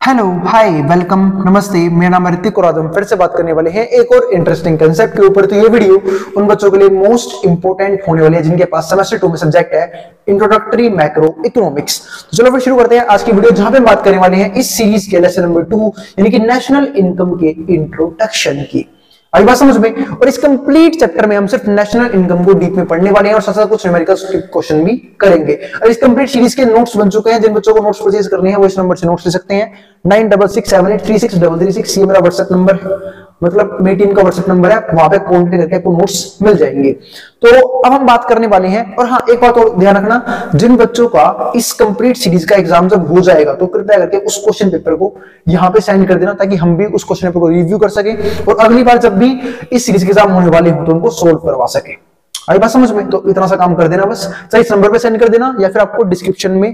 Hello hi welcome नमस्ते। मेरा नाम ऋतिक और आज हम फिर से बात करने वाले हैं एक और इंटरेस्टिंग कंसेप्ट के ऊपर। तो ये वीडियो उन बच्चों के लिए मोस्ट इंपोर्टेंट होने वाली है जिनके पास सेमेस्टर 2 में सब्जेक्ट है इंट्रोडक्टरी मैक्रो इकोनॉमिक्स। तो चलो फिर शुरू करते हैं आज की वीडियो, जहां पे बात करने वाले हैं इस सीरीज के लेसन नंबर 2 यानी कि नेशनल इनकम के इंट्रोडक्शन की। आई बात समझ में। और इस कंप्लीट चैप्टर में हम सिर्फ नेशनल इनकम को डीप में पढ़ने वाले हैं और साथ साथ कुछ न्यूमेरिकल क्वेश्चन भी करेंगे। और इस कंप्लीट सीरीज के नोट्स बन चुके हैं। जिन बच्चों को नोट्स परचेज करने हैं वो इस नंबर से नोट्स ले सकते हैं 9667836336। ये मेरा व्हाट्सएप नंबर है, मतलब मेरी टीम का व्हाट्सएप नंबर है, वहां पे कॉन्टेक्ट करके आपको नोट्स मिल जाएंगे। तो अब हम बात करने वाले हैं। और हाँ, एक बात और ध्यान रखना, जिन बच्चों का इस कंप्लीट सीरीज का एग्जाम जब हो जाएगा तो कृपया करके उस क्वेश्चन पेपर को यहाँ पे सेंड कर देना ताकि हम भी उस क्वेश्चन पेपर को रिव्यू कर सके और अगली बार जब भी इस सीरीज के एग्जाम होने वाले हो तो उनको सोल्व करवा सके। आई बात समझ में। तो इतना सा काम कर देना बस, चाहे इस नंबर पे सेंड कर देना या फिर आपको डिस्क्रिप्शन में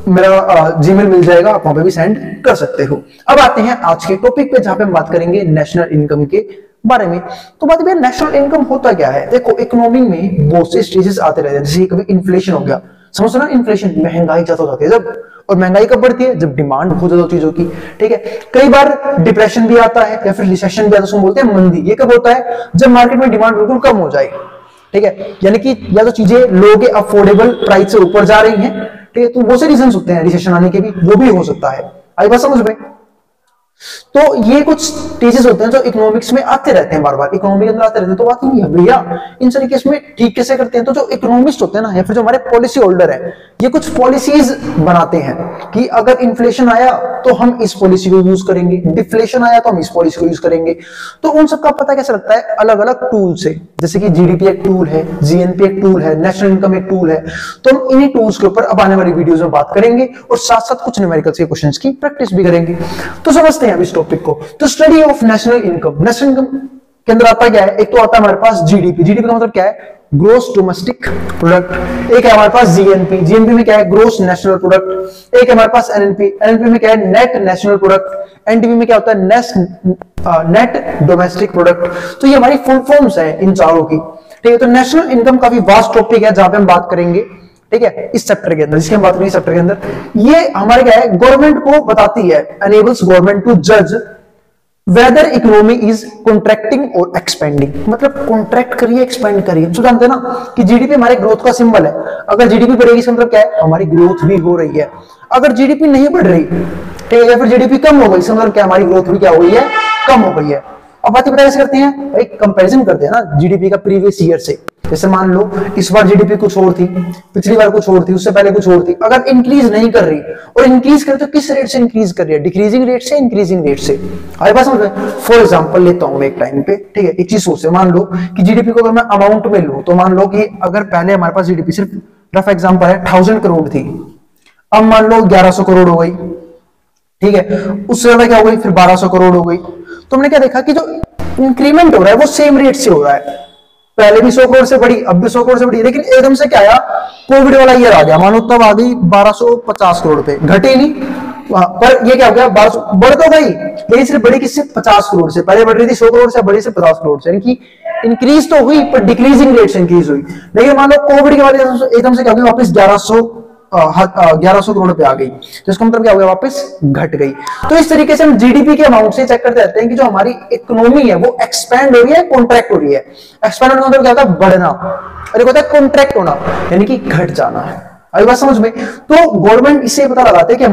मेरा जीमेल मिल जाएगा, आप वहां पे भी सेंड कर सकते हो। अब आते हैं आज के टॉपिक पे जहां पे हम बात करेंगे नेशनल इनकम के बारे में। तो बात है नेशनल इनकम होता क्या है। देखो, इकोनॉमी में बहुत से स्टेजेस आते रहते हैं। जैसे कभी इन्फ्लेशन हो गया, समझो ना, इन्फ्लेशन महंगाई ज्यादा हो जाती है जब, और महंगाई कब बढ़ती है जब डिमांड बहुत ज्यादा चीजों की। ठीक है, कई बार डिप्रेशन भी आता है या फिर रिसेशन भी आता है, उसको बोलते हैं मंदी। ये कब होता है जब मार्केट में डिमांड बिल्कुल कम हो जाए। ठीक है, यानी कि या तो चीजें लोगों के अफोर्डेबल प्राइस से ऊपर जा रही हैं। ठीक है, तो बहुत से रीजन होते हैं रिसेशन आने के भी, वो भी हो सकता है। आई बात समझ में। तो ये कुछ स्टेजेस होते हैं जो इकोनॉमिक्स में आते रहते हैं, बार बार इकोनॉमी के अंदर आते रहते हैं। तो बात नहीं है भैया, इन सारे केस में ठीक कैसे करते हैं। तो जो इकोनॉमिस्ट होते हैं ना, या फिर जो हमारे पॉलिसी होल्डर है, ये कुछ पॉलिसीज बनाते हैं कि अगर इन्फ्लेशन आया तो हम इस पॉलिसी को यूज करेंगे, डिफ्लेशन आया तो हम इस पॉलिसी को यूज करेंगे। तो उन सबका पता कैसे लगता है, अलग अलग टूल से। जैसे कि जीडीपी एक टूल है, जीएनपी एक टूल है, नेशनल इनकम एक टूल है। तो हम इन्हीं टूल्स के ऊपर अब आने वाली वीडियोस में बात करेंगे और साथ साथ कुछ न्यूमेरिकल्स के क्वेश्चंस की प्रैक्टिस भी करेंगे। तो समझते हैं अब इस टॉपिक को। तो study of national income, national income के अंदर आता क्या है। एक तो आता है हमारे पास जीडीपी। जीडीपी का मतलब क्या है, ग्रोस डोमेस्टिक प्रोडक्ट। एक है हमारे पास जीएनपी। जीएनपी में क्या है, ग्रोस नेशनल प्रोडक्ट। एक है हमारे पास एनएनपी। एनएनपी में क्या है, नेट नेशनल प्रोडक्ट। एनडीपी में क्या होता है, नेट डोमेस्टिक प्रोडक्ट। तो ये हमारी फुल फॉर्म्स है इन चारों की। ठीक है, तो नेशनल इनकम काफी वास्ट टॉपिक है जहां पे हम बात करेंगे। ठीक है, इस चैप्टर के अंदर, जिसके हम बात करेंगे चैप्टर के अंदर, ये हमारे क्या है, गवर्नमेंट को बताती है, एनेबल्स गवर्नमेंट टू जज वेदर इकोनॉमी इज कॉन्ट्रैक्टिंग और एक्सपेंडिंग। मतलब कॉन्ट्रैक्ट करिए, एक्सपेंड करिए। तो जानते हैं ना कि जीडीपी हमारे ग्रोथ का सिंबल है। अगर जीडीपी बढ़ेगी इसका मतलब क्या है, हमारी ग्रोथ भी हो रही है। अगर जीडीपी नहीं बढ़ रही, ठीक है, या फिर जीडीपी कम हो गई, इसका मतलब क्या, हमारी ग्रोथ भी क्या हो गई है, कम हो गई है। अब बात कैसे करते हैं, एक कंपैरिजन करते हैं ना जीडीपी का प्रीवियस ईयर से। जैसे मान लो इस बार जीडीपी कुछ और थी, पिछली बार कुछ और थी, उससे पहले कुछ और थी। अगर इंक्रीज नहीं कर रही और इंक्रीज करे तो किस रेट से इंक्रीज कर रही है, डिक्रीजिंग रेट से, इंक्रीजिंग रेट से। आगे बात समझ में। फॉर एग्जांपल लेता हूं मैं एक टाइम पे, ठीक है, एक चीज सोच से, मान लो कि जीडीपी को अगर मैं अमाउंट में लूं तो मान लो कि अगर पहले हमारे पास जीडीपी सिर्फ रफ एग्जांपल है 1000 करोड़ थी, अब मान लो 1100 करोड़ हो गई। ठीक है, उससे ज्यादा क्या हो गई, फिर 1200 करोड़ हो गई। तो हमने क्या देखा कि जो इंक्रीमेंट हो रहा है वो सेम रेट से हो रहा है। पहले भी 100 करोड़ से बढ़ी, अब भी 100 करोड़ से बढ़ी, लेकिन एकदम से क्या आया, कोविड वाला ईयर आ गया, मानो तब आ गई 1250 करोड़ पे, घटी नहीं। पर ये क्या हो गया, 1200 बढ़ तो गई लेकिन सिर्फ बढ़ी किससे, 50 करोड़ से। पहले बढ़ रही थी 100 करोड़ से, बढ़ी से 50 करोड़ से, यानी कि इंक्रीज तो हुई पर डिक्रीजिंग रेट से इंक्रीज हुई। लेकिन मान लो कोविड के बाद एकदम से क्या हो गया, वापस 1100 करोड़ पे आ गई, तो इसका मतलब क्या हो गया, वापस घट गई। तो इस तरीके से हम जीडीपी के अमाउंट से चेक करते रहते हैं कि जो हमारी इकोनॉमी है वो एक्सपैंड हो रही है, कॉन्ट्रैक्ट हो रही है। एक्सपैंड होने का मतलब क्या होता है, बढ़ना, और एक होता है कॉन्ट्रैक्ट होना, यानी कि घट जाना है। अभी बात समझ में। तो गवर्नमेंट इससे पता लगाते हैं कि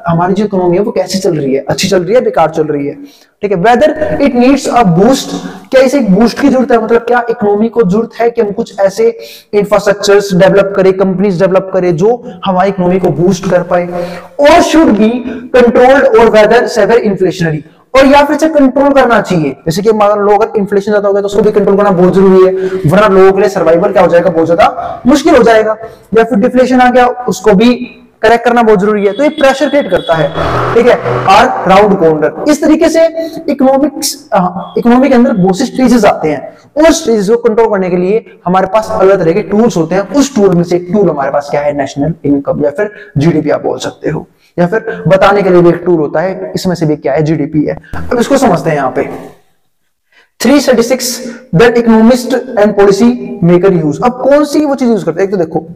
हमारी जो इकोनॉमी है वो कैसे चल रही है, अच्छी चल रही है, बेकार चल रही है। ठीक है, whether it needs a boost, क्या इसे एक बूस्ट की जरूरत है, मतलब क्या इकोनॉमी को जरूरत है कि हम कुछ ऐसे इंफ्रास्ट्रक्चर्स डेवलप करें, कंपनीज डेवलप करें जो हमारी इकोनॉमी को बूस्ट कर पाए। और शुड बी कंट्रोल्ड और वेदर सेवर इन्फ्लेशनरी, और या फिर कंट्रोल करना चाहिए। जैसे कि मान लो अगर इन्फ्लेशन ज्यादा हो गया तो उसको भी कंट्रोल करना बहुत जरूरी है, वरना लोगों के लिए सर्वाइवल क्या हो जाएगा, बहुत ज्यादा मुश्किल हो जाएगा। या फिर डिफ्लेशन आ गया, उसको भी करेक्ट करना बहुत जरूरी है। तो ये प्रेशर क्रिएट करता है। ठीक है, आर राउंड कॉर्नर। इस तरीके से इकोनॉमी के अंदर बहुत से स्टेजेस आते हैं। उस स्टेजेस को कंट्रोल करने के लिए हमारे पास अलग तरह के टूल्स होते हैं। उस टूल में से एक टूल हमारे पास क्या है, नेशनल इनकम या फिर जीडीपी आप बोल सकते हो, या फिर बताने के लिए भी एक टूल होता है, इसमें से भी क्या है, जीडीपी है। अब इसको समझते हैं यहाँ पे 336 that economist and policy maker use. अब कौन सी वो चीज यूज करते हैं, एक तो देखो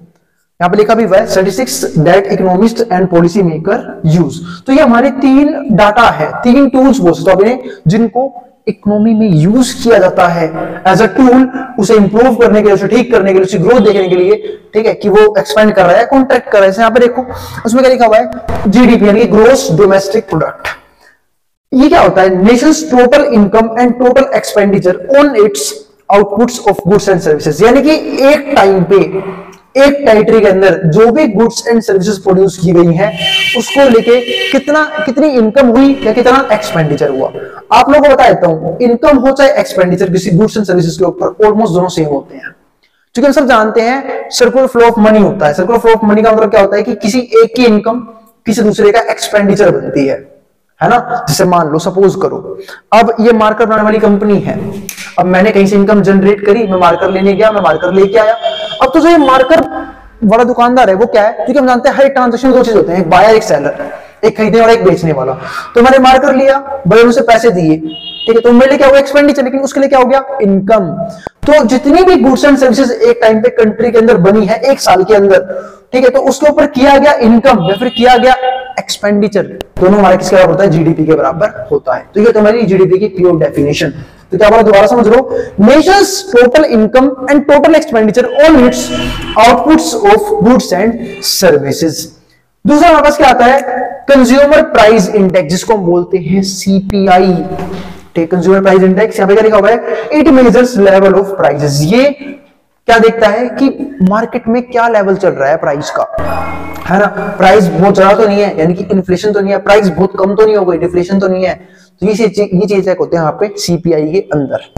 यहाँ पे लिखा भी हुआ है statistics that economist and policy maker use. तो ये हमारे 3 डाटा है, 3 टूल्स बोल सकते हो अपने, जिनको इकोनॉमी में यूज किया जाता है एज अ टूल, उसे इंप्रूव करने के लिए, उसे ठीक करने के लिए, उसकी ग्रोथ देखने के लिए, ठीक है, कि वो एक्सपेंड कर रहा है, कॉन्ट्रैक्ट कर रहा है। यहाँ पे देखो उसमें क्या लिखा हुआ है, जीडीपी यानी ग्रोस डोमेस्टिक प्रोडक्ट। ये क्या होता है, Nations total income and total expenditure on its outputs of goods and services. यानी कि एक टाइम पे एक टेरिटरी के अंदर जो भी गुड्स एंड सर्विसेज प्रोड्यूस की गई हैं, उसको लेके कितनी इनकम हुई या कितना एक्सपेंडिचर हुआ। आप लोगों को बता देता हूं, इनकम हो चाहे एक्सपेंडिचर किसी गुड्स एंड सर्विसेज के ऊपर, ऑलमोस्ट दोनों सेम होते हैं। क्योंकि हम सब जानते हैं सर्कुलर फ्लो ऑफ मनी होता है। सर्कुलर फ्लो ऑफ मनी का मतलब क्या होता है कि किसी एक की इनकम किसी दूसरे का एक्सपेंडिचर बनती है ना। जैसे मान लो, सपोज करो, अब ये मार्कर बनाने वाली कंपनी है, अब मैंने कहीं से इनकम जनरेट करी, मैं मार्कर लेने गया, मैं मार्कर लेके आया। अब तो जो ये मार्कर वाला दुकानदार है वो क्या है, क्योंकि हम जानते हैं हर ट्रांजेक्शन 2 चीज होते हैं, एक बायर एक सेलर, एक खरीदने वाला एक बेचने वाला। तो मैंने मार्कर लिया, भाई उसे पैसे दिए, ठीक है, तो मेरे लिए क्या हुआ, एक्सपेंडिचर, लेकिन उसके लिए क्या हो गया, इनकम। तो जितनी भी गुड्स एंड सर्विसेज एक टाइम पे कंट्री के अंदर बनी है एक साल के अंदर, ठीक है, तो उसके ऊपर किया गया इनकम या फिर किया गया एक्सपेंडिचर, दोनों हमारे किसके बराबर होता है, जीडीपी के बराबर होता है। तो ये तुम्हारी जीडीपी की प्योर डेफिनेशन। तो क्या बोला, दोबारा समझ लो, nation's total income and total expenditure on its outputs of goods and services. दूसरा हमारे पास क्या आता है, कंज्यूमर प्राइस इंडेक्स, जिसको हम बोलते हैं सीपीआई, ठीक, कंज्यूमर प्राइस इंडेक्स। यहाँ पे क्या लिखा हुआ है, it measures level of prices. ये क्या देखता है कि मार्केट में क्या लेवल चल रहा है प्राइस का, है ना। प्राइस बहुत ज्यादा तो नहीं है, यानी कि इन्फ्लेशन तो नहीं है, प्राइस बहुत कम तो नहीं हो गई, डिफ्लेशन तो नहीं है। तो ये चीज चेक होते हैं यहाँ पे सीपीआई के अंदर,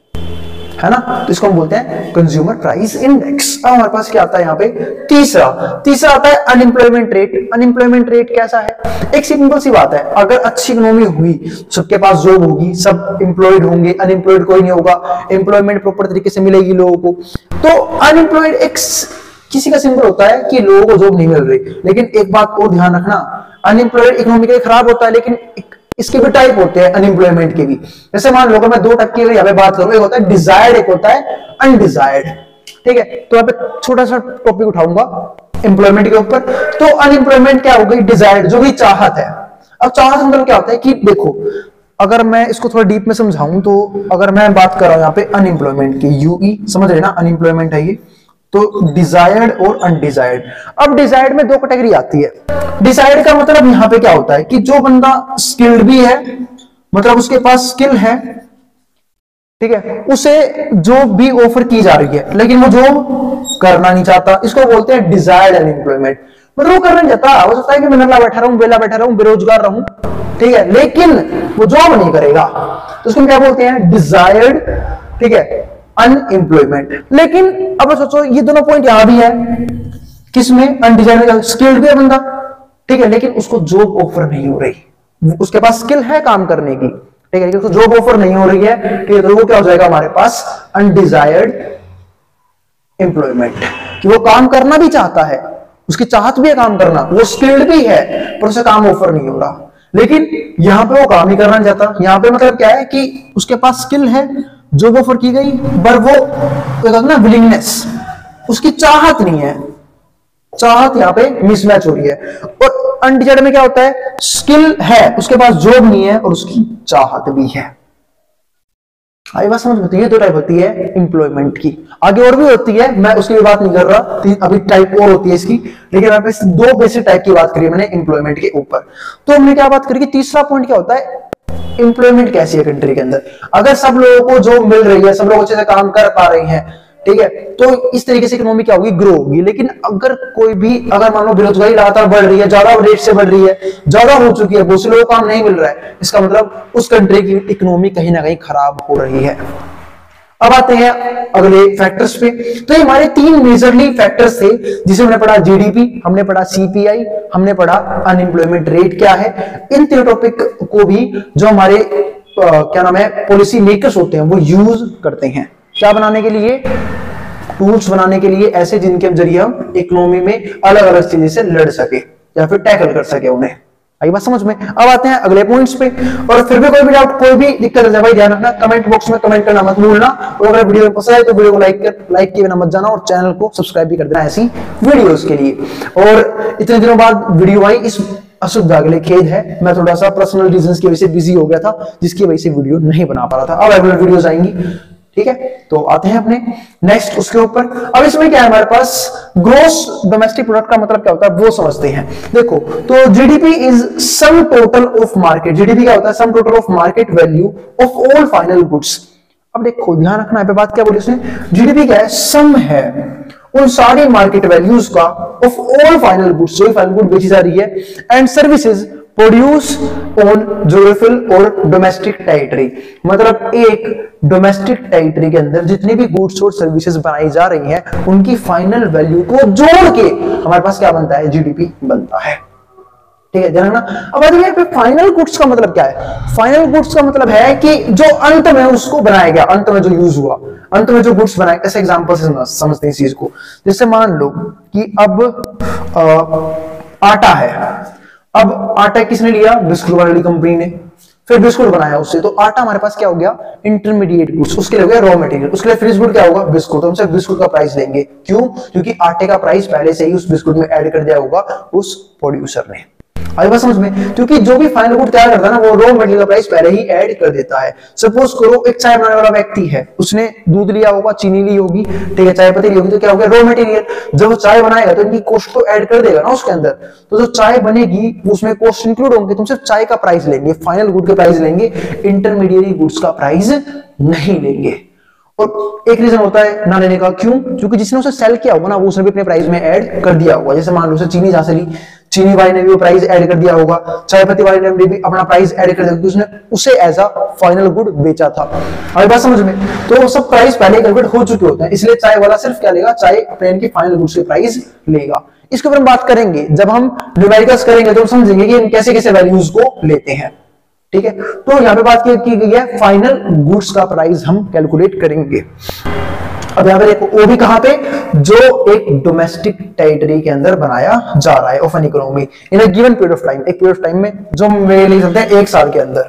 है ना। तो इसको हम बोलते हैं कंज्यूमर प्राइस इंडेक्स। अब हमारे पास क्या आता है यहाँ पे, तीसरा आता है अनएम्प्लॉयमेंट रेट। अनएम्प्लॉयमेंट रेट कैसा है, एक सिंपल सी बात है, अगर अच्छी इकोनॉमी हुई, सबके पास जॉब होगी, सब एम्प्लॉयड होंगे, अनएम्प्लॉयड कोई नहीं होगा, एम्प्लॉयमेंट प्रॉपर तरीके से मिलेगी लोगों को। तो अनएम्प्लॉयड एक किसी का सिंबल होता है कि लोगों को जॉब नहीं मिल रही। लेकिन एक बात को ध्यान रखना, अनएम्प्लॉयड इकोनॉमी के लिए खराब होता है, लेकिन इसके भी टाइप होते हैं अनएम्प्लॉयमेंट के भी। जैसे मान लो मैं 2 टक्के यहाँ पे बात करूं, एक होता है डिजायर्ड, एक होता है अनडिजायर्ड, ठीक है। तो यहाँ पे छोटा सा टॉपिक उठाऊंगा एम्प्लॉयमेंट के ऊपर। तो अनएम्प्लॉयमेंट क्या हो गई, डिजायर्ड, जो भी चाहत है। अब चाहत मतलब क्या होता है कि देखो, अगर मैं इसको थोड़ा डीप में समझाऊं, तो अगर मैं बात कर रहा हूं यहाँ पे अनएम्प्लॉयमेंट की, यूई समझ रहे ना, अनएम्प्लॉयमेंट है ये। तो डिजायर्ड और अनडिजायर्ड। अब डिजायर्ड में 2 कैटेगरी आती है। डिजायर्ड का मतलब यहाँ पे क्या होता है कि जो बंदा स्किल्ड भी है, मतलब उसके पास स्किल है, ठीक है, उसे जॉब भी ऑफर की जा रही है, लेकिन वो जॉब करना नहीं चाहता, इसको बोलते हैं डिजायर्ड अनएम्प्लॉयमेंट। मतलब वो करना नहीं चाहता, हो सकता है कि मैं नल्ला बैठा रहूं, बेला बैठा रहूं, बेरोजगार रहूं, ठीक है, लेकिन वो जॉब नहीं करेगा, तो उसको क्या बोलते हैं, डिजायर्ड, ठीक है, अनएम्प्लॉयमेंट। लेकिन अब सोचो, ये दोनों पॉइंट यहां भी है, किसमें, अनडिजायर्ड, स्किल्ड भी है बंदा, ठीक है, लेकिन उसको जॉब ऑफर नहीं हो रही, उसके पास स्किल है काम करने की, ठीक है, लेकिन उसको जॉब ऑफर नहीं हो रही है, ठीक है, तो वो क्या हो जाएगा हमारे पास, अनडिजायर्ड एम्प्लॉयमेंट, कि वो काम करना भी चाहता है, उसकी चाहत भी है काम करना, वो स्किल्ड भी है, पर उसे काम ऑफर नहीं हो रहा। लेकिन यहां पे वो काम ही करना चाहता। यहां पे मतलब क्या है कि उसके पास स्किल है, जॉब ऑफर की गई, पर वो कहते हैं ना विलिंगनेस, उसकी चाहत नहीं है, चाहत यहां पे मिसमैच हो रही है। और अनडिजायर्ड में क्या होता है, स्किल है, उसके पास जॉब नहीं है और उसकी चाहत भी है। आई बात समझ में? ये 2 टाइप होती है एम्प्लॉयमेंट की। आगे और भी होती है, मैं उसकी भी बात नहीं कर रहा, अभी टाइप और होती है इसकी, लेकिन यहाँ पे 2 बेसिक टाइप की बात करी मैंने एम्प्लॉयमेंट के ऊपर। तो हमने क्या बात करी कि तीसरा पॉइंट क्या होता है, एम्प्लॉयमेंट कैसी है कंट्री के अंदर। अगर सब लोगों को जॉब मिल रही है, सब लोग अच्छे से काम कर पा रहे हैं, ठीक है, तो इस तरीके से इकोनॉमी क्या होगी, ग्रो होगी। लेकिन अगर कोई भी, अगर मान लो बेरोजगारी लगातार बढ़ रही है, ज्यादा रेट से बढ़ रही है, ज्यादा हो चुकी है, बहुत से लोगों को काम नहीं मिल रहा है, इसका मतलब उस कंट्री की इकोनॉमी कहीं ना कहीं खराब हो रही है। अब आते हैं अगले फैक्टर्स पे। तो ये हमारे 3 मेजरली फैक्टर्स थे, जिसे हमने पढ़ा जीडीपी, हमने पढ़ा सीपीआई, हमने पढ़ा अनएम्प्लॉयमेंट रेट क्या है। इन 3 टॉपिक को भी जो हमारे क्या नाम है, पॉलिसी मेकर्स होते हैं, वो यूज करते हैं क्या बनाने के लिए, टूल्स बनाने के लिए, ऐसे जिनके जरिए हम इकोनॉमी में अलग अलग चीजें से लड़ सके या फिर टैकल कर सके उन्हें। आई बात समझ में। अब आते हैं अगले पॉइंट्स पे। और फिर भी कोई भी डाउट, कोई भी दिक्कत है भाई ध्यान रखना, कमेंट बॉक्स में कमेंट करना मत भूलना। और अगर वीडियो पसंद आए तो वीडियो को लाइक किए बिना मत जाना, और चैनल को सब्सक्राइब भी कर देना ऐसी वीडियोस के लिए। और इतने दिनों बाद वीडियो आई, इस असुविधा के लिए खेद है, मैं थोड़ा सा पर्सनल रीजंस की वजह से बिजी हो गया था, जिसकी वजह से वीडियो नहीं बना पा रहा था। अब रेगुलर वीडियोस आएंगी, ठीक है। तो आते हैं अपने नेक्स्ट उसके ऊपर। अब इसमें क्या है हमारे पास, ग्रोस डोमेस्टिक प्रोडक्ट का मतलब क्या होता है वो समझते हैं। देखो, तो GDP is sum total of market, GDP क्या होता है, sum total of market value of all final goods. अब देखो ध्यान रखना है पे बात, क्या बोली उसने, जीडीपी क्या है, सम है उन सारी मार्केट वैल्यूज का ऑफ ऑल फाइनल गुड्स, जो फाइनल गुड बेची जा रही है, and services produce on geographical और डोमेस्टिक टेरिटरी। मतलब एक डोमेस्टिक टेरिटरी के अंदर जितनी भी गुड्स और सर्विसेज बनाई जा रही हैं, उनकी फाइनल वैल्यू को जोड़ के हमारे पास क्या बनता है, जीडीपी बनता है, ठीक है, ध्यान रखना। अब आइए पे फाइनल गुड्स का मतलब क्या है। फाइनल गुड्स का मतलब है कि जो अंत में उसको बनाया गया, अंत में जो यूज हुआ, अंत में जो गुड्स बनाए। ऐसे एग्जांपल से समझते हैं इस चीज को। जैसे मान लो कि अब आटा है, अब आटा किसने लिया, बिस्कुट वाली कंपनी ने, फिर बिस्कुट बनाया उससे, तो आटा हमारे पास क्या हो गया, इंटरमीडिएट गुड्स, उसके लिए हो गया रॉ मटेरियल, उसके लिए फिनिश गुड क्या होगा, बिस्कुट। तो हम सिर्फ बिस्कुट का प्राइस लेंगे, क्यों, क्योंकि आटे का प्राइस पहले से ही उस बिस्कुट में ऐड कर दिया होगा उस प्रोड्यूसर ने। आई बात समझ में, क्योंकि जो भी फाइनल गुड तैयार करता है ना, वो रॉ मटेरियल का प्राइस पहले ही ऐड कर देता है। सपोज करो एक चाय बनाने वाला व्यक्ति है, उसने दूध लिया होगा, चीनी ली होगी, ठीक है, चाय पत्ती ली होगी, तो क्या हो गया, रॉ मटेरियल। जब वो चाय बनाएगा तो इनकी कॉस्ट को ऐड कर देगा ना उसके अंदर, तो जो चाय बनेगी उसमें कॉस्ट इंक्लूड होंगे। तुम सिर्फ चाय का प्राइस लेंगे, फाइनल गुड का प्राइस लेंगे, इंटरमीडिएट गुड्स का प्राइस नहीं लेंगे। और एक रीजन होता है ना लेने का, क्यों, क्योंकि जिसने उसे सेल किया होगा ना, वो उसने भी अपने प्राइस में ऐड कर दिया होगा। जैसे मान लो उसे चीनी जहां से ली, चीनी वाले ने भी वो प्राइस ऐड कर दिया होगा, चाय पत्ती वाले ने भी अपना प्राइस ऐड कर दिया, क्योंकि उसने उसे एज अ फाइनल गुड बेचा था। अभी बात समझ में, तो वो सब प्राइस पहले कैलकुलेट हो चुके होते हैं, इसलिए चाय वाला सिर्फ क्या लेगा, चाय अपने की फाइनल गुड्स के प्राइस लेगा। इसके ऊपर हम बात करेंगे, जब हम न्यूमेरिकल्स करेंगे तो हम समझेंगे कि कैसे कैसे वैल्यूज को लेते हैं, ठीक है। तो यहां पे बात की गई है फाइनल गुड्स का प्राइस हम कैलकुलेट करेंगे। अब यहां पे देखो, वो भी कहां पे, जो एक डोमेस्टिक टेरिटरी के अंदर बनाया जा रहा है of an economy in a given period of time, एक पीरियड ऑफ टाइम में, जो हम ले सकते हैं एक साल के अंदर,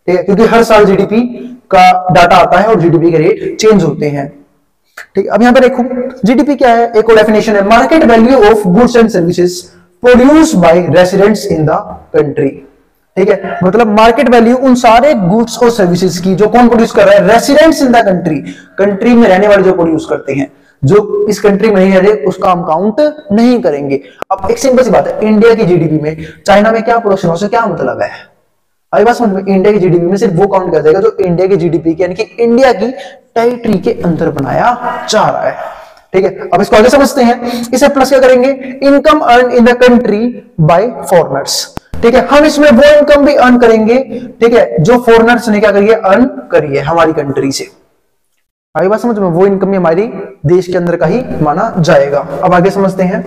ठीक है, क्योंकि हर साल जीडीपी का डाटा आता है और जीडीपी के रेट चेंज होते हैं, ठीक है। अब यहां पे देखो जीडीपी क्या है, एक और डेफिनेशन है, market value of goods and services produced by residents in the country, ठीक है। मतलब मार्केट वैल्यू उन सारे गुड्स और सर्विसेज की जो कौन प्रोड्यूस कर रहा है, residents in the country, country में रहने वाले जो प्रोड्यूस करते हैं, जो इस कंट्री में नहीं रह रहे उसका हम काउंट नहीं करेंगे। अब एक सिंपल सी बात है, इंडिया की जीडीपी में चाइना में क्या प्रोडक्शन, उससे क्या मतलब है, अभी बात समझ में, इंडिया की जीडीपी में सिर्फ वो काउंट किया जाएगा जो इंडिया की जीडीपी के, यानी कि इंडिया की टेरिटरी के अंदर बनाया जा रहा है, ठीक है। अब इसको आगे समझते हैं, इसे प्लस क्या करेंगे, income earn in the country bye foreigners, ठीक है। हम इसमें वो इनकम भी अर्न करेंगे, ठीक है, जो फॉरेनर्स ने क्या करिए, अर्न करिए हमारी कंट्री से। आगे बात समझ में, वो इनकम भी हमारी देश के अंदर का ही माना जाएगा। अब आगे समझते हैं,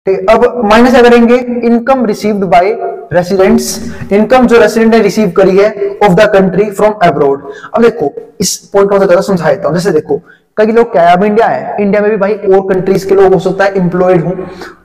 ठीक। अब माइनस क्या करेंगे, income received by residents, income जो रेसिडेंट ने रिसीव करी है of the country from abroad. अब देखो इस पॉइंट को ज्यादा समझा देता हूं। जैसे देखो कई लोग क्या है, अब इंडिया है, इंडिया में भी भाई और कंट्रीज के लोग हो सकता है एम्प्लॉयड हो,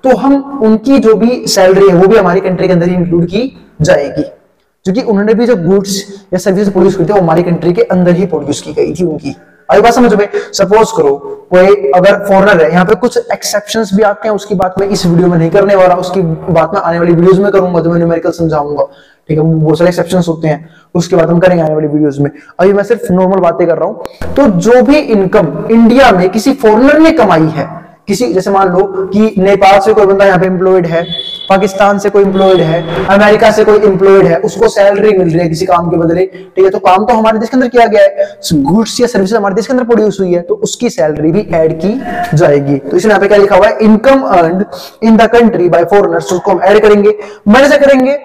तो हम उनकी जो भी सैलरी है वो भी हमारी कंट्री के अंदर ही इंक्लूड की जाएगी, क्योंकि उन्होंने भी जो गुड्स या सर्विस प्रोड्यूस की थी वो हमारी कंट्री के अंदर ही प्रोड्यूस की गई थी उनकी। आई बात समझ में, सपोज करो कोई अगर फॉरेनर है, यहाँ पे कुछ एक्सेप्शंस भी आते हैं, उसकी बात मैं इस वीडियो में नहीं करने वाला, उसकी बात मैं आने वाली वीडियोस में करूंगा, तो मैं न्यूमेरिकल समझाऊंगा, ठीक है, बहुत सारे एक्सेप्शंस होते हैं, उसके बाद हम करेंगे आने वाली वीडियोस में। अभी मैं सिर्फ नॉर्मल बातें कर रहा हूं। तो जो भी इनकम इंडिया में किसी फॉरेनर ने कमाई है, किसी, जैसे मान लो कि नेपाल से कोई बंदा यहाँ पे एम्प्लॉयड है, पाकिस्तान से कोई एम्प्लॉयड है, अमेरिका से कोई एम्प्लॉयड है, उसको सैलरी मिल रही है किसी काम के बदले, ठीक है, तो काम तो हमारे देश के अंदर किया गया है, गुड्स या सर्विसेज हमारे देश के अंदर प्रोड्यूस हुई है, तो उसकी सैलरी भी ऐड की जाएगी। तो इसमें यहाँ पे क्या लिखा हुआ है, income earned in the country bye foreigners, उसको हम ऐड करेंगे। मैंने करेंगे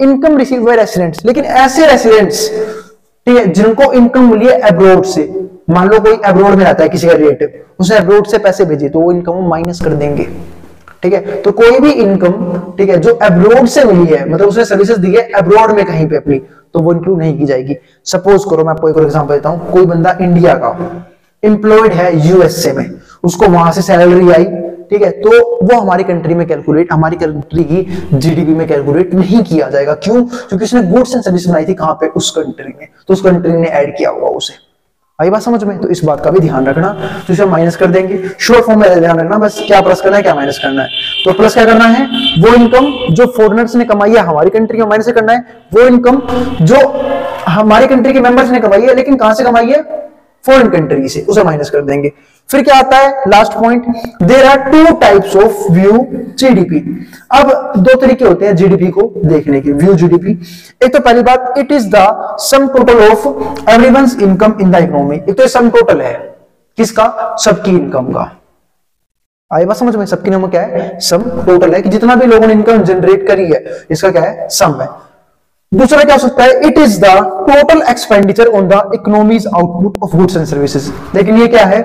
इनकम रिसीव्ड बाय रेसिडेंट्स, लेकिन ऐसे रेसिडेंट्स, ठीक है, जिनको इनकम मिली है अब्रॉड से, मान लो कोई अब्रॉड में रहता है किसी का रिलेटिव, उसने अब्रॉड से पैसे भेजे, तो वो इनकम माइनस कर देंगे, ठीक है। तो कोई भी इनकम, ठीक है, जो अब्रॉड से मिली है, मतलब उसने सर्विसेज दी है अब्रॉड में कहीं पे अपनी, तो वो इंक्लूड नहीं की जाएगी। सपोज करो मैं आपको एक और एग्जांपल देता हूं, कोई बंदा इंडिया का एम्प्लॉयड है यूएसए में, उसको वहां से सैलरी आई, ठीक है, तो वो हमारी कंट्री में कैलकुलेट, हमारी कंट्री की जीडीपी में कैलकुलेट नहीं किया जाएगा। क्यों? क्योंकि उसने गुड्स एंड सर्विस बनाई थी कहां पे? उस कंट्री में, तो उस कंट्री ने ऐड किया होगा उसे। आई बात समझ में? तो इस बात का भी ध्यान रखना, तो इसे माइनस कर देंगे। शॉर्ट फॉर्म में ध्यान रखना, बस क्या प्लस करना है क्या माइनस करना है। तो प्लस क्या करना है? वो इनकम जो फॉरेनर्स ने कमाई है हमारी कंट्री में, माइनस करना है वो इनकम जो हमारी कंट्री के मेंबर्स ने कमाई है, लेकिन कहां से कमाई है? फॉरेन कंट्री से, उसे माइनस कर देंगे। फिर क्या आता है? Last point, there are two types of view GDP. अब दो तरीके होते हैं जीडीपी को देखने के, व्यू जीडीपी। एक तो पहली बात, it is the sum total of everyone's income in the economy. एक तो सम टोटल है किसका? सबकी इनकम का। आई बात समझ में? सबकी इनकम क्या है? सम टोटल है कि जितना भी लोगों ने इनकम जनरेट करी है, इसका क्या है? सम है। दूसरा क्या हो सकता है? It is the total expenditure on the economies output of goods and services. लेकिन ये क्या है?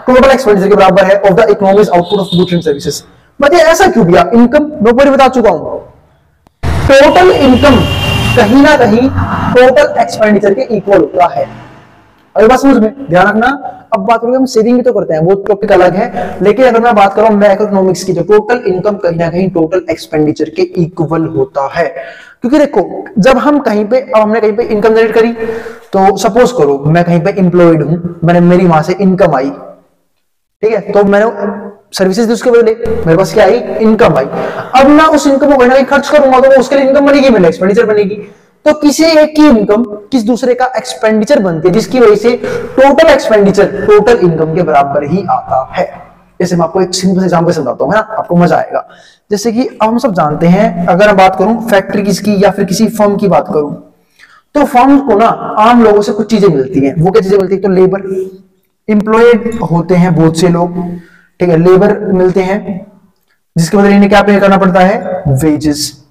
टोटल एक्सपेंडिचर के बराबर है of the economies output of goods and services. मतलब ऐसा क्यों दिया? इनकम मैं ऊपर बता चुका हूं, टोटल इनकम कहीं ना कहीं टोटल एक्सपेंडिचर के इक्वल होता है। अभी बात समझ में? ध्यान रखना। अब बात करेंगे हम सेविंग भी तो करते हैं, वो टॉपिक अलग है, लेकिन अगर मैं बात कर रहा हूं मैक्रो इकोनॉमिक्स की, तो टोटल इनकम कहीं ना कहीं टोटल एक्सपेंडिचर के इक्वल होता है। क्योंकि देखो, जब हम कहीं पे, अब हमने कहीं पे इनकम जनरेट करी, तो सपोज करो मैं कहीं पे एम्प्लॉयड हूं, मैंने, मेरी वहां से इनकम आई, ठीक है, तो मैंने सर्विसेज दी, उसके बदले मेरे पास क्या आई? इनकम आई। अब मैं उस इनकम को कहीं ना कहीं खर्च करूंगा, तो उसके लिए इनकम बनेगी, मेरे एक्सपेंडिचर बनेगी। तो किसी एक की इनकम किस दूसरे का एक्सपेंडिचर बनती है, जिसकी वजह से टोटल एक्सपेंडिचर टोटल इनकम के बराबर ही आता है। जैसे मैं आपको एक सिंपल एग्जांपल समझाता हूं, है ना, आपको मजा आएगा। जैसे कि हम सब जानते हैं, अगर मैं बात करूं फैक्ट्री की या फिर किसी फर्म की बात करूं, तो फर्म को ना आम लोगों से कुछ चीजें मिलती हैं। वो क्या चीजें मिलती है? तो लेबर, एम्प्लॉयड होते हैं बहुत से लोग, ठीक है, लेबर मिलते हैं, जिसके बदले इन्हें क्या पे करना पड़ता है? वेजेस,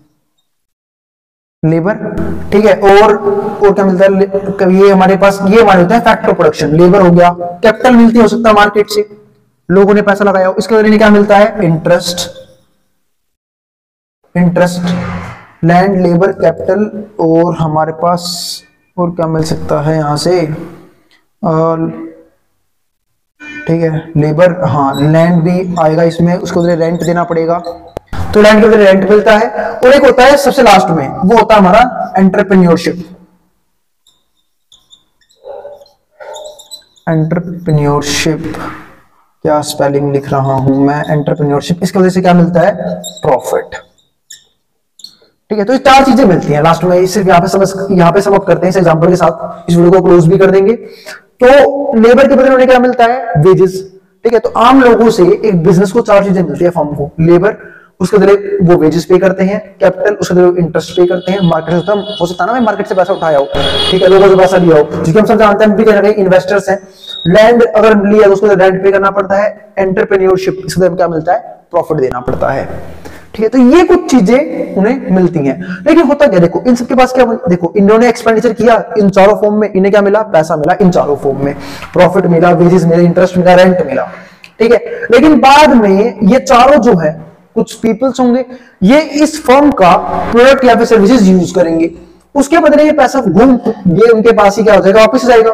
लेबर, ठीक है। और क्या मिलता है? ये हमारे पास, ये हमारे होता है फैक्टर प्रोडक्शन, लेबर हो गया, कैपिटल मिलती हो सकता है मार्केट से, लोगों ने पैसा लगाया हो, इसके बदले क्या मिलता है? इंटरेस्ट, लैंड, लेबर, कैपिटल, और हमारे पास और क्या मिल सकता है यहां से? ठीक है, लेबर, हाँ, लैंड भी आएगा इसमें, उसको रेंट देना पड़ेगा, तो लैंड के रेंट मिलता है। और एक होता है सबसे लास्ट में, वो होता है हमारा एंटरप्रेन्योरशिप। क्या स्पेलिंग लिख रहा हूं मैं? एंटरप्रेन्योरशिप। इसकी वजह से क्या मिलता है? प्रॉफिट, ठीक है। तो ये चार चीजें मिलती हैं लास्ट में, सिर्फ यहाँ पे समअप करते हैं इस एग्जांपल के साथ, इस वीडियो को क्लोज भी कर देंगे। तो लेबर के बदले उन्हें क्या मिलता है? वेजेस, ठीक है। तो आम लोगों से एक बिजनेस को चार चीजें मिलती है, फर्म को, लेबर, उसके बदले वो वेजेस पे करते हैं, कैपिटल, उसके बदले इंटरेस्ट पे करते हैं, मार्केट से हो सकता है ना मैं मार्केट से पैसा उठाया हो, ठीक है, लोगों से पैसा लिया हो, क्योंकि हम सब जानते हैं हम भी कहीं ना कहीं इन्वेस्टर्स हैं। लैंड अगर लिया तो उसको रेंट पे करना पड़ता है, एंटरप्रेन्योरशिप, इसके बदले क्या मिलता है? प्रॉफिट देना पड़ता है, ठीक है। तो ये कुछ चीजें उन्हें मिलती हैं। लेकिन होता क्या, देखो इन सबके पास क्या, देखो इन्होंने एक्सपेंडिचर किया इन चारों फॉर्म में, इन्हें क्या मिला? पैसा मिला इन चारों फॉर्म में, प्रॉफिट मिला, वेजेस मिला, इंटरेस्ट मिला, रेंट मिला, ठीक है। लेकिन बाद में ये चारों जो है, कुछ पीपल्स होंगे, ये इस फर्म का प्रोडक्ट या फिर सर्विसेज यूज करेंगे, उसके बदले ये पैसा घूम ये उनके पास ही क्या हो जाएगा? वापस जाएगा।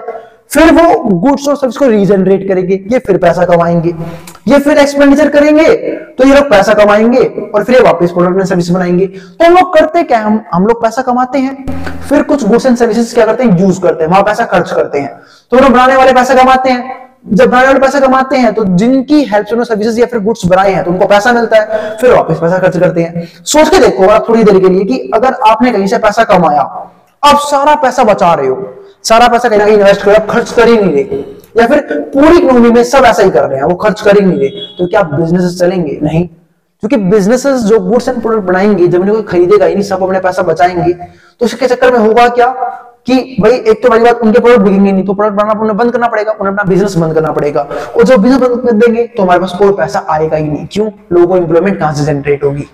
फिर वो गुड्स और सर्विस को रीजनरेट करेंगे, ये फिर पैसा कमाएंगे, ये फिर एक्सपेंडिचर करेंगे, तो ये लोग पैसा कमाएंगे और फिर वापस प्रोडक्ट एंड सर्विस बनाएंगे। तो हम लोग करते क्या? हम लोग पैसा कमाते हैं, फिर कुछ गुड्स एंड सर्विसेज क्या करते हैं? यूज करते हैं, वहां पैसा खर्च करते हैं। तो लोग बनाने वाले पैसा कमाते हैं, जब बनाने वाले पैसा कमाते हैं तो जिनकी हेल्प से सर्विसेज या फिर गुड्स बनाए हैं तो उनको पैसा मिलता है, फिर वापस पैसा खर्च करते हैं। सोच के देखो आप थोड़ी देर के लिए कि अगर आपने कहीं से पैसा कमाया, अब सारा पैसा बचा रहे हो, सारा पैसा कहीं ना कहीं इन्वेस्ट कर, खर्च कर ही नहीं रहे, या फिर पूरी इकोनॉमी में सब ऐसा ही कर रहे हैं, वो खर्च कर ही नहीं रहे, तो क्या बिजनेस चलेंगे? नहीं, क्योंकि बिजनेसेस जो गुड्स एंड प्रोडक्ट बनाएंगे, जब इन्हें कोई खरीदेगा ही नहीं, सब अपने पैसा बचाएंगे, तो इसके चक्कर में होगा क्या कि भाई एक तो बड़ी बात, उनके प्रोडक्ट बिकेंगे नहीं, तो प्रोडक्ट बनाना उन्हें बंद करना पड़ेगा, उन्हें अपना बिजनेस बंद करना पड़ेगा, और जब बिजनेस बंद कर देंगे तो हमारे पास कोई पैसा आएगा ही नहीं। क्यों? लोगों को एम्प्लॉयमेंट कहां से जनरेट होगी?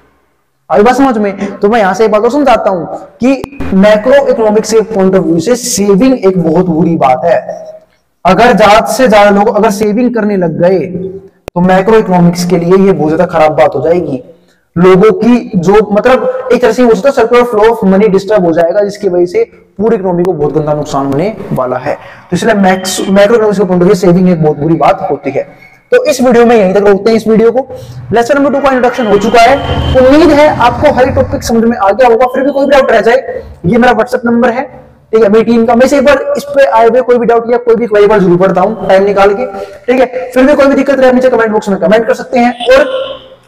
आई बात समझ में? तो मैं यहां से एक बात और समझाता हूं कि मैक्रो इकोनॉमिक्स के पॉइंट ऑफ व्यू से सेविंग एक बहुत बुरी बात है। अगर ज्यादा से ज्यादा लोग अगर सेविंग करने लग गए तो मैक्रो इकोनॉमिक्स के लिए ये बहुत ज्यादा खराब बात हो जाएगी। लोगों की जो मतलब एक तरह से हो circular flow of money disturb हो जाएगा, जिसकी वजह से पूरी इकोनॉमी को बहुत गंदा नुकसान होने वाला है। तो इसलिए मैक्रो इकोनॉमिक्स के पॉइंट ऑफ व्यू सेविंग एक बहुत बुरी बात होती है। तो इस वीडियो में यहीं तक रोकते हैं इस वीडियो को। लेसन नंबर 2 का इंट्रोडक्शन हो चुका है। उम्मीद है आपको हर टॉपिक समझ में आ गया होगा। फिर भी कोई भी डाउट रह जाए, ये मेरा व्हाट्सएप नंबर है, ठीक है, मेरी टीम का। मैं से एक बार इस पे आए हुए कोई भी डाउट या कोई भी क्वेरी पर जरूर पढ़ता हूं टाइम निकाल के, ठीक है। फिर भी कोई भी दिक्कत रहे नीचे कमेंट बॉक्स में कमेंट कर सकते हैं, और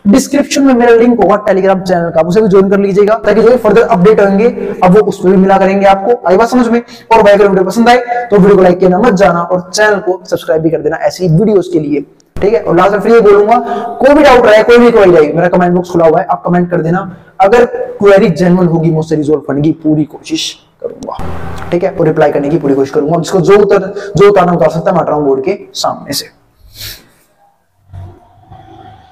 डिस्क्रिप्शन में मेरा लिंक होगा टेलीग्राम चैनल का, उसे भी ज्वाइन कर लीजिएगा, ताकि जो फर्दर अपडेट होंगे अब वो उस पर भी मिला करेंगे आपको। आई बात समझ में? और भाई अगर वीडियो पसंद आए तो वीडियो को लाइक करना मत जाना, और चैनल को सब्सक्राइब भी कर देना ऐसी वीडियोस के लिए, ठीक है। और लास्ट में फिर ये बोलूंगा, कोई भी डाउट रहे, कोई भी क्वेरी रहे, मेरा कमेंट बॉक्स खुला हुआ है, आप कमेंट कर देना। अगर क्वेरी जेन्युइन होगी मुझसे रिजॉल्व करने की पूरी कोशिश करूंगा, ठीक है, और रिप्लाई करने की पूरी कोशिश करूंगा। जिसको जो उतारना उतार सकता है, मैं हट रहा हूं बोर्ड के सामने से।